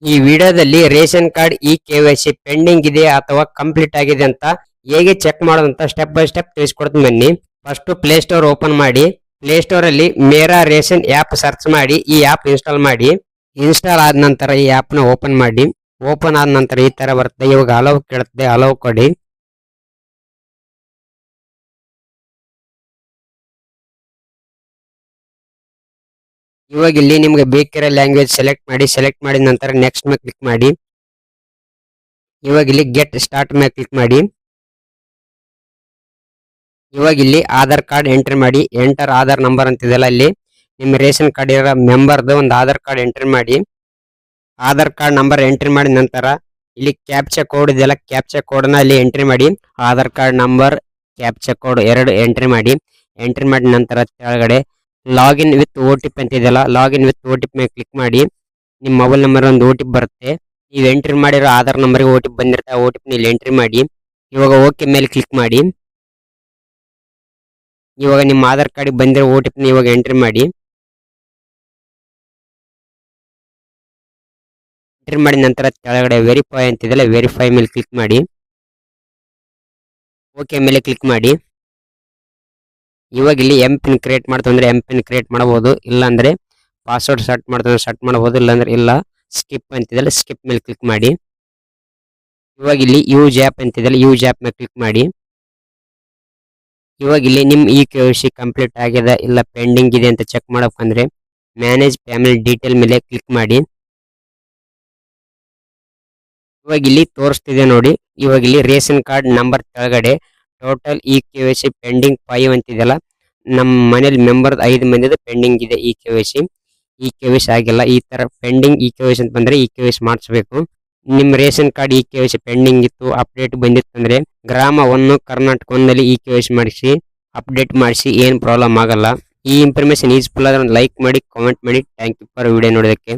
ಈ ವಿಡಿಯೋದಲ್ಲಿ ration card E KYC pending ಇದೆ ಅಥವಾ ಕಂಪ್ಲೀಟ್ ಆಗಿದೆ ಅಂತ ಹೇಗೆ ಚೆಕ್ ಮಾಡೋದಂತ ಸ್ಟೆಪ್ ಬೈ ಸ್ಟೆಪ್ ತಿಳಿಸ್ಕೊಡ್ತೀನಿ ಬನ್ನಿ. ಫಸ್ಟ್ ಪ್ಲೇ ಸ್ಟೋರ್ ಓಪನ್ ಮಾಡಿ, ಪ್ಲೇ ಸ್ಟೋರ್ ಅಲ್ಲಿ ಮೇರಾ ರೇಷನ್ ಆಪ್ ಸರ್ಚ್ ಮಾಡಿ ಈ ಆಪ್ ಇನ್ಸ್ಟಾಲ್ ಮಾಡಿ. ಇನ್ಸ್ಟಾಲ್ ಆದ ನಂತರ ಈ ಆಪ್ ನ ಓಪನ್ ಮಾಡಿ. ಓಪನ್ ಆದ ನಂತರ ಈ ತರ ಬರುತ್ತೆ. ಇವಾಗ ಅಲೌ ಕೇಳುತ್ತೆ, ಅಲೌ ಕೊಡಿ. ಇವಾಗ ಇಲ್ಲಿ ನಿಮ್ಗೆ ಬೇಕಿರೋ ಲ್ಯಾಂಗ್ವೇಜ್ ಸೆಲೆಕ್ಟ್ ಮಾಡಿ. ಸೆಲೆಕ್ಟ್ ಮಾಡಿದ ನಂತರ ನೆಕ್ಸ್ಟ್ ಮೇಲೆ ಕ್ಲಿಕ್ ಮಾಡಿ. ಇವಾಗ ಇಲ್ಲಿ ಗೆಟ್ ಸ್ಟಾರ್ಟ್ ಮೇಲೆ ಕ್ಲಿಕ್ ಮಾಡಿ. ಇವಾಗ ಇಲ್ಲಿ ಆಧಾರ್ ಕಾರ್ಡ್ ಎಂಟರ್ ಮಾಡಿ. ಎಂಟರ್ ಆಧಾರ್ ನಂಬರ್ ಅಂತಿದೆಲ್ಲ ಇಲ್ಲಿ ನಿಮ್ಮ ರೇಷನ್ ಕಾರ್ಡ್ ಇರೋ ಮೆಂಬರ್ದು ಒಂದು ಆಧಾರ್ ಕಾರ್ಡ್ ಎಂಟರ್ ಮಾಡಿ. ಆಧಾರ್ ಕಾರ್ಡ್ ನಂಬರ್ ಎಂಟ್ರಿ ಮಾಡಿದ ನಂತರ ಇಲ್ಲಿ ಕ್ಯಾಪ್ಚಾ ಕೋಡ್ ಇದೆಯಲ್ಲ, ಕ್ಯಾಪ್ಚಾ ಕೋಡ್ ನ ಇಲ್ಲಿ ಎಂಟ್ರಿ ಮಾಡಿ. Aadhaar card number, captcha code ಎರಡು ಎಂಟ್ರಿ ಮಾಡಿ. ಎಂಟ್ರಿ ಮಾಡಿದ ನಂತರ ಕೆಳಗಡೆ ಲಾಗಿನ್ ವಿತ್ OTP ಅಂತ ಇದೆಯಲ್ಲ, ಲಾಗಿನ್ ವಿತ್ OTP ಮೇಲೆ ಕ್ಲಿಕ್ ಮಾಡಿ. ನಿಮ್ಮ ಮೊಬೈಲ್ ನಂಬರ್ ಒಂದು OTP ಬರುತ್ತೆ. ನೀವು ಎಂಟ್ರಿ ಮಾಡಿರೋ ಆಧಾರ್ ನಂಬರ್ಗೆ OTP ಬಂದಿರುತ್ತೆ. ಆ OTP ಇಲ್ಲಿ ಎಂಟ್ರಿ ಮಾಡಿ. ಇವಾಗ ಓಕೆ ಮೇಲೆ ಕ್ಲಿಕ್ ಮಾಡಿ. ಇವಾಗ ನಿಮ್ಮ ಆಧಾರ್ ಕಾರ್ಡ್ ಬಂದಿರೋ OTP ನ ಇವಾಗ ಎಂಟ್ರಿ ಮಾಡಿ. ಎಂಟ್ರಿ ಮಾಡಿದ ನಂತರ ಕೆಳಗಡೆ ವೆರಿಫೈ ಅಂತಿದೆಯಲ್ಲ, ವೆರಿಫೈ ಮೇಲೆ ಕ್ಲಿಕ್ ಮಾಡಿ. ಓಕೆ ಮೇಲೆ ಕ್ಲಿಕ್ ಮಾಡಿ. ಇವಾಗ ಇಲ್ಲಿ MPIN ಕ್ರಿಯೇಟ್ ಮಾಡ್ತಂದ್ರೆ MPIN ಕ್ರಿಯೇಟ್ ಮಾಡಬಹುದು, ಇಲ್ಲಾಂದ್ರೆ ಪಾಸ್ವರ್ಡ್ ಸೆಟ್ ಮಾಡ್ತಂದ್ರೆ ಸೆಟ್ ಮಾಡಬಹುದು, ಇಲ್ಲಾಂದ್ರೆ ಇಲ್ಲ. ಸ್ಕಿಪ್ ಅಂತಿದೆಯಲ್ಲ, ಸ್ಕಿಪ್ ಮೇಲೆ ಕ್ಲಿಕ್ ಮಾಡಿ. ಇವಾಗ ಇಲ್ಲಿ ಯೂಸ್ ಆ್ಯಪ್ ಅಂತಿದೆಯಲ್ಲ, ಯೂಸ್ ಆ್ಯಪ್ ಮೇಲೆ ಕ್ಲಿಕ್ ಮಾಡಿ. ಇವಾಗ ಇಲ್ಲಿ ನಿಮ್ ಇ KYC ಕಂಪ್ಲೀಟ್ ಆಗಿದೆ ಇಲ್ಲ ಪೆಂಡಿಂಗ್ ಇದೆ ಅಂತ ಚೆಕ್ ಮಾಡಬೇಕಂದ್ರೆ ಮ್ಯಾನೇಜ್ ಫ್ಯಾಮಿಲಿ ಡೀಟೇಲ್ ಮೇಲೆ ಕ್ಲಿಕ್ ಮಾಡಿ. ಇವಾಗ ಇಲ್ಲಿ ತೋರಿಸ್ತಿದೆ ನೋಡಿ. ಇವಾಗ ಇಲ್ಲಿ ರೇಷನ್ ಕಾರ್ಡ್ ನಂಬರ್ ಕೆಳಗಡೆ ಟೋಟಲ್ ಇ KYC ಪೆಂಡಿಂಗ್ 5 ಅಂತಿದೆಯಲ್ಲ, ನಮ್ಮ ಮನೇಲಿ ಮೆಂಬರ್ 5 ಮಂದಿದು ಪೆಂಡಿಂಗ್ ಇದೆ ಇ KYC. ಇ KYC ಆಗಿಲ್ಲ. ಈ ತರ ಪೆಂಡಿಂಗ್ ಇ KYC ಅಂತ ಬಂದ್ರೆ ಇ KYC ಮಾಡಿಸ್ಬೇಕು. ನಿಮ್ ration card E KYC pending ಇತ್ತು, ಅಪ್ಡೇಟ್ ಬಂದಿತ್ತು ಅಂದ್ರೆ ಗ್ರಾಮ 1 ಕರ್ನಾಟಕ 1 ಇ KYC ಮಾಡಿಸಿ, ಅಪ್ಡೇಟ್ ಮಾಡಿಸಿ, ಏನ್ ಪ್ರಾಬ್ಲಮ್ ಆಗಲ್ಲ. ಈ ಇನ್ಫಾರ್ಮೇಶನ್ ಯೂಸ್ಫುಲ್ ಆದ್ರೆ ಲೈಕ್ ಮಾಡಿ, ಕಾಮೆಂಟ್ ಮಾಡಿ. ಥ್ಯಾಂಕ್ ಯು ಫಾರ್ ವಿಡಿಯೋ ನೋಡೋದಕ್ಕೆ.